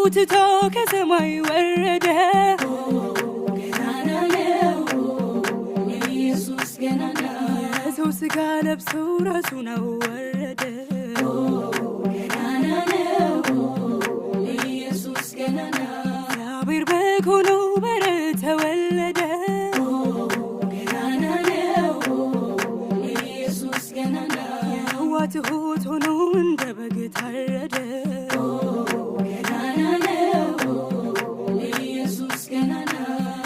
ትቶ ከሰማይ ወረደ ገናና ነው ኢየሱስ ገናና ሰው ሥጋ ለብሶ ራሱን አዋረደ ገናና ነው ኢየሱስ ገናና እግዚአብሔር በግ ሆኖ በረት ተወለደ ገናና ነው ኢየሱስ ገናና የሕዋ ትሑት ሆኖ እንደ በግ ታረደ ገናና ነው ኢየሱስ ገናና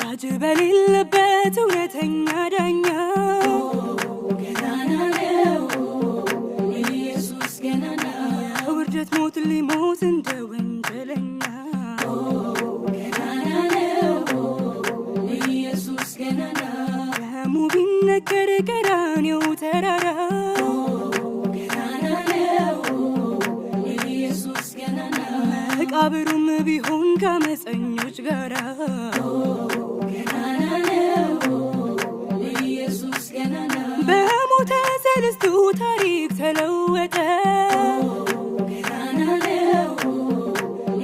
ታጅ በሌለበት እውነተኛ ዳኛ ገናና ነው ኢየሱስ ገናና ውርደት ሞት ሊሞት እንደ ወንጀለኛ ገናና ነው ኢየሱስ ገናና ደሙ ቢነገር ቀራንዮ ተራራ ገናና ነው ኢየሱስ ገናና መቃብሩም ቢሆን ከአመፀኞች ጋራ ገናና ነው ኢየሱስ ገናና በሞተ ሰለስቱ ታሪክ ተለወጠ ገናና ነው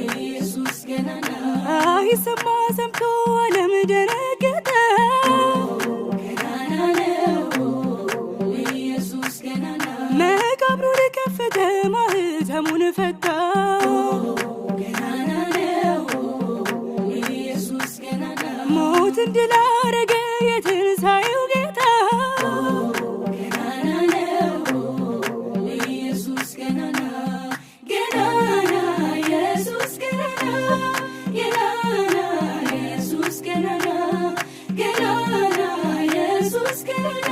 ኢየሱስ ገናና አይሰማ ሰምቶ ዓለም ደነገጠ ገናና ነው ኢየሱስ ገናና መቃብሩን ከፈተ ማኅተሙን ፈታ ገናና ነው ኢየሱስ ገናና ሞትን ድል አደረገ የትንሣኤው ጌታ ገናና ነው ኢየሱስ ገናና ገናና ኢየሱስ ገናና ገናና ኢየሱስ ገናና ገናና ኢየሱስ ገናና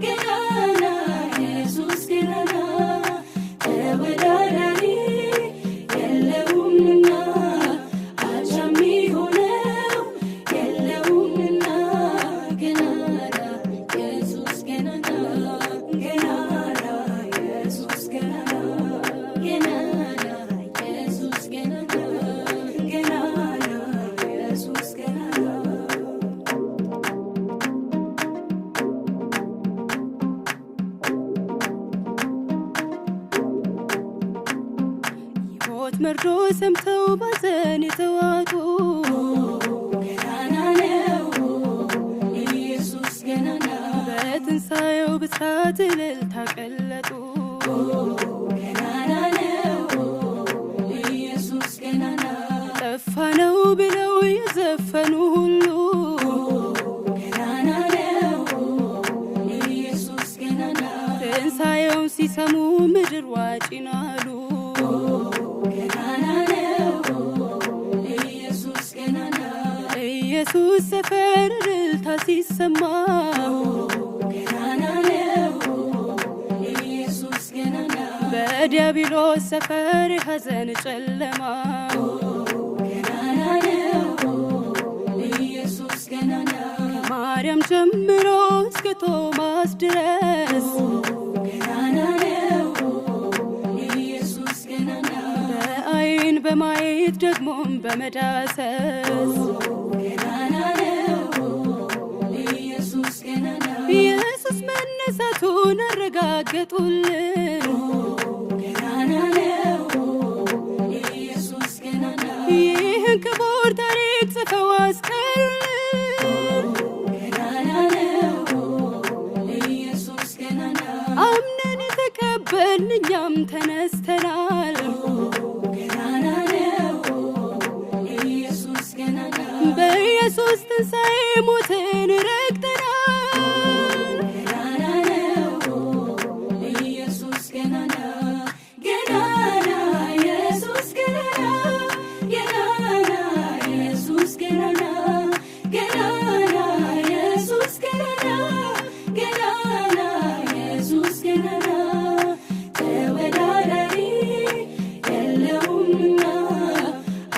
ገናና ኢየሱስ ገናና ተወዳዳሪ የለውምና አቻ የሚሆነው የለውምና ገናና ኢየሱስ ገናና ገናና ኢየሱስ ገናና ገናና ኢየሱስ ገናና ገናና ኢየሱስ ገናና የሞት መርዶ ሰምተው ባዘን የተዋጡ ገናና ነው ኢየሱስ ገናና በትንሣኤው ብስራት እልልታ ቀለጡ ገናና ነው ኢየሱስ ገናና ጠፋ ነው ብለው የዘፈኑ ሁሉ ገናና ነው ኢየሱስ ገናና ትንሣኤውን ሲሰሙ ምድር ዋጪን አሉ ገናና ነው ኢየሱስ ገናና ኢየሱስ ሰፈር እልልታ ሲሰማ ገናና ነው ኢየሱስ ገናና በዲያብሎስ ሰፈር የሐዘን ጨለማ ገናና ነው ኢየሱስ ገናና ከማርያም ጀምሮ እስከ ቶማስ ድረስ ገናና ነው ኢየሱስ ገናና በዓይን በማየት ደግሞም በመዳሰስ ገናና ነው ኢየሱስ ገናና ኢየሱስ መነሳቱን አረጋገጡልን ገናና ነው ኢየሱስ ገናና ይህን ክቡር ታሪክ ጽፈው አስቀሩልን ገናና ነው ኢየሱስ ገናና አምነን የተቀበልን እኛም ተነስተናል ገናና ነው ኢየሱስ ገናና በኢየሱስ ትንሣኤ ሞትን ረግጠናል ገናና ነው ኢየሱስ ገናና ገናና ኢየሱስ ገናና ገናና ኢየሱስ ገናና ገናና ኢየሱስ ገናና ገናና ኢየሱስ ገናና ተወዳዳሪ የለውምና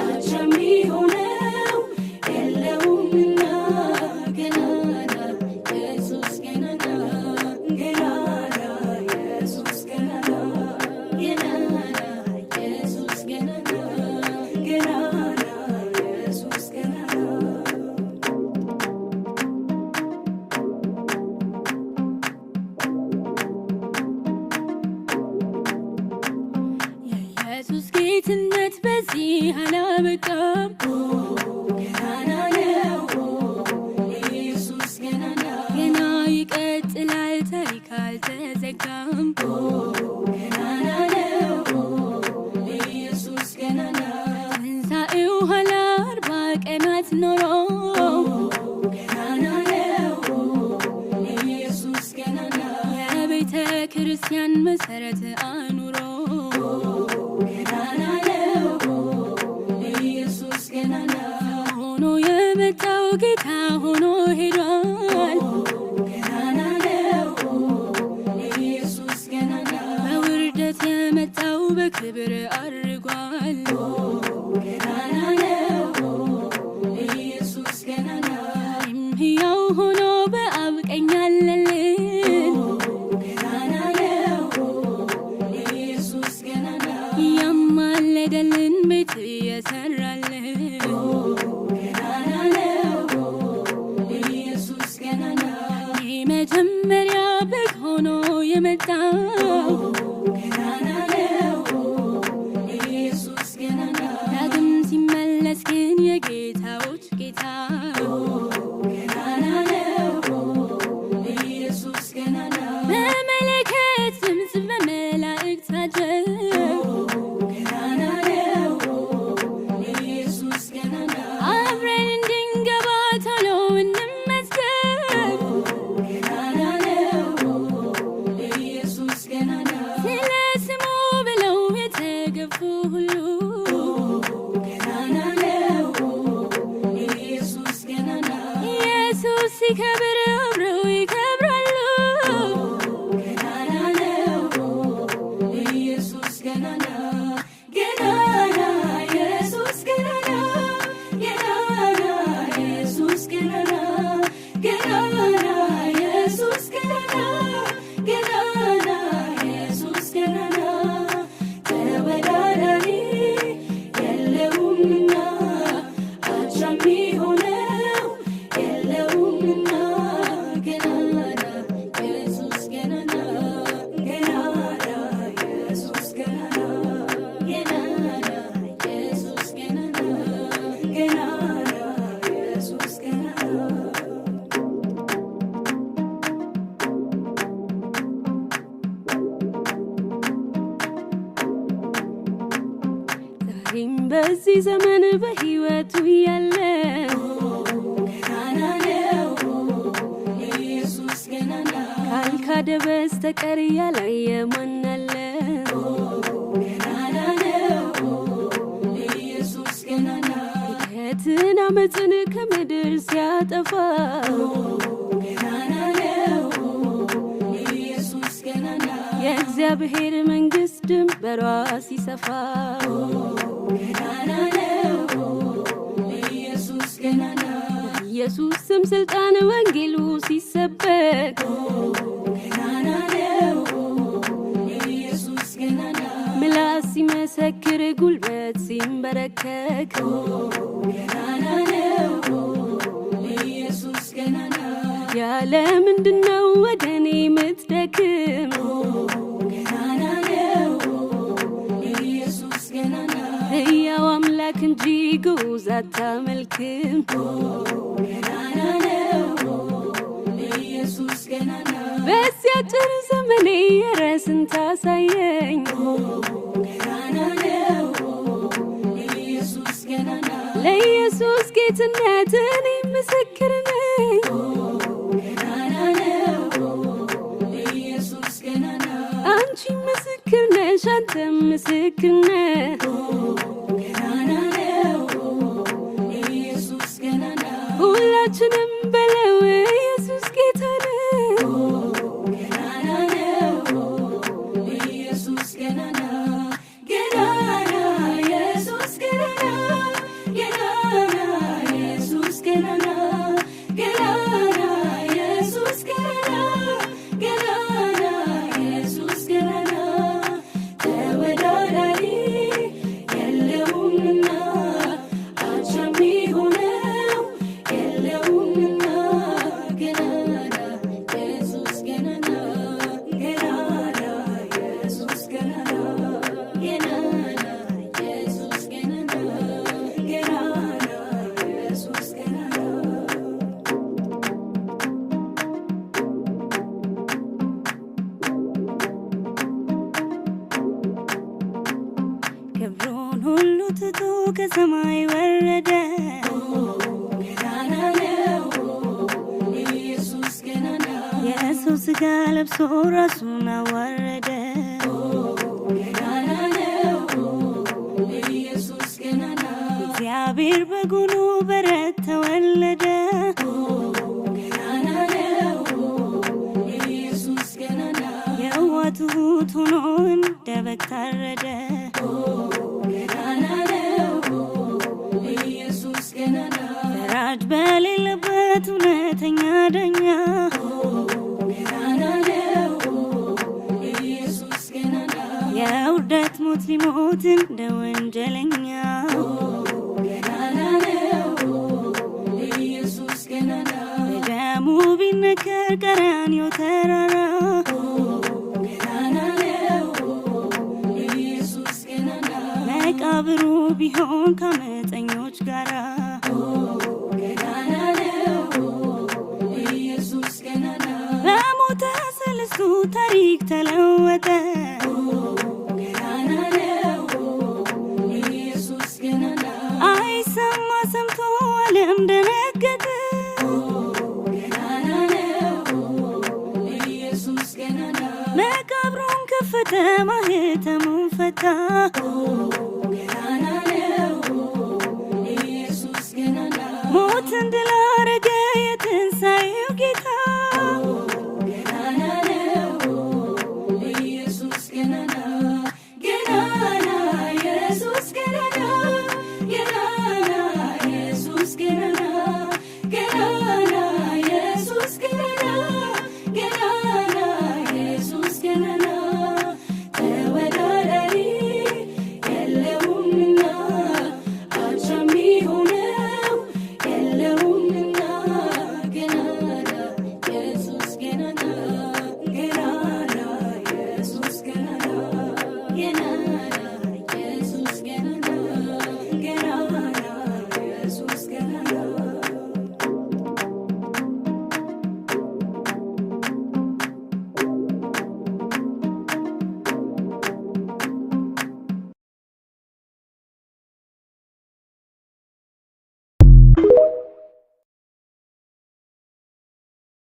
አቻ የሚሆነው የለውምና ገናና ኢየሱስ ገናና ገናና ኢየሱስ ገናና ገናና ኢየሱስ ገናና ገናና ኢየሱስ ገናና የኢየሱስ ጌትነት በዛ በዚህ አላበቃም። ገናና ነው ኢየሱስ ገናና፣ ገና ይቀጥላል ታሪክ አልተዘጋም። ገናና ነው ኢየሱስ ገናና፣ ትንሣኤው ኋላ 40 ቀናት ኖሮ ገናና ነው ኢየሱስ ገናና፣ የቤተ ክርስቲያን መሰረት አኑሮ ገናና ነው ኢየሱስ ገናና፣ ሆኖ የመጣው ጌታ ሆኖ ሄዷል። ገናና ነው ኢየሱስ ገናና፣ በውርደት የመጣው በክብር አርጓል። ገናና ነው ኢየሱስ ገናና፣ ሕያው ሆኖ በአብ ቀኝ አለልን። ገናና ነው ኢየሱስ ገናና፣ ያማለደልን ቤት የሰራልን። ገናና ነው ኢየሱስ ገናና፣ የመጀመሪያ በግ ሆኖ የመጣው ገናና ነው ኢየሱስ ገናና፣ ዳግም ሲመለስ ግን የጌታዎች ጌታ ገናና ነው ኢየሱስ ገናና፣ በመለከት ድምፅ በመላእክት ታጀብ ገናና ነው ኢየሱስ ገናና፣ አብረን እንድንገባ ቶሎ እንመዝገብ ገናና ነው ኢየሱስ ገናና፣ ስለ ስሙ ብለው የተገፉ ሁሉ ገናና ነው ኢየሱስ ገናና፣ ኢየሱስ ሲከብር አብረው ይከብራሉ። ገናና ነው ኢየሱስ ገናና፣ ገናና ኢየሱስ ገናና፣ ገናና ኢየሱስ ገናና፣ ገናና ኢየሱስ ገናና፣ ገናና ኢየሱስ ገናና፣ ተወዳዳሪ የለውምና አቻ የሚሆነው የለውምና፣ ገናና ኢየሱስ ገናና፣ ገናና ኢየሱስ ገናና፣ ገናና ኢየሱስ ገናና፣ ገናና ኢየሱስ ገናና። ዛሬም በዚህ ዘመን በሕይወቱ ያለ ገናና ነው ኢየሱስ ገናና፣ ካልካደ በስተቀር ያላየ ማን አለ? ገናና ነው ኢየሱስ ገናና፣ ሂደትን አመፅን ከምድር ሲያጠፋ ገናና ነው ኢየሱስ ገናና፣ የእግዚአብሔር መንግሥት ድንበሯ ሲሰፋ ገናና ነው ኢየሱስ ገናና፣ ኢየሱስ ስም ስልጣን ወንጌሉ ሲሰበክ ገናና ነው ኢየሱስ ገናና፣ ምላስ ሲመሰክር ጉልበት ሲንበረከክ ገናና ነው ኢየሱስ ገናና፣ ያለ ምንድነው ወደ እኔ የምትደክም? ገናና ነው ኢየሱስ ገናና፣ ሕያው አምላክ እንጂ ግዑዝ አታመልክም። ገናና ነው ኢየሱስ ገናና፣ በዚያ አጭር ዘመኔ የረስን ታሳየኝ። ገናና ነው ኢየሱስ ገናና፣ ለኢየሱስ ጌትነት እኔ ምስክር ነኝ። ገናና ነው ኢየሱስ ገናና፣ አንቺ ምስክር ነሽ፣ አንተም ምስክር ነህ። ገናና ነው ኢየሱስ ገናና፣ ሁላችንም በለው ኢየሱስ ጌታ ነው። ገናና ነው ኢየሱስ ገናና፣ ገናና ኢየሱስ ገናና፣ ገናና ኢየሱስ ገናና፣ ገናና ኢየሱስ ገናና፣ ገናና ኢየሱስ ገናና፣ ተወዳዳሪ የለውምና አቻ የሚሆነው የለውምና ሁሉ ትቶ ከሰማይ ወረደ። ገናና ነው ኢየሱስ ገናና። የሰው ሥጋ ለብሶ ራሱን አዋረደ። ገናና ነው ኢየሱስ ገናና። እግዚአብሔር በጎኑ በረት ተወለደ። ገናና ነው ኢየሱስ ገናና። የዋህ ትሑት ሆኖ እንደ በግ ታረደ። ገናና ነው ኢየሱስ ገናና። ፈራጅ በሌለበት እውነተኛ ዳኛ። ገናና ነው ኢየሱስ ገናና። የውርደት ሞት ሊሞት እንደ ወንጀለኛ። ገናና ነው ኢየሱስ ገናና። በደሙ ቢነከር ቀራንዮ ተራራ። ገናና ነው ኢየሱስ ገናና። መቃብሩ ቢሆን ከአመፀኞች ጋራ። ገናና ነው ኢየሱስ ገናና። በሞተ ሰለስቱ ታሪክ ተለወጠ። ገናና ነው ኢየሱስ ገናና። አይሰማ ሰምቶ ዓለም ደነገጠ። ገናና ነው ኢየሱስ ገናና። መቃብሩን ከፈተ ማኅተሙን ፈታ። ገናና ነው ኢየሱስ ገናና። ሞትን ድል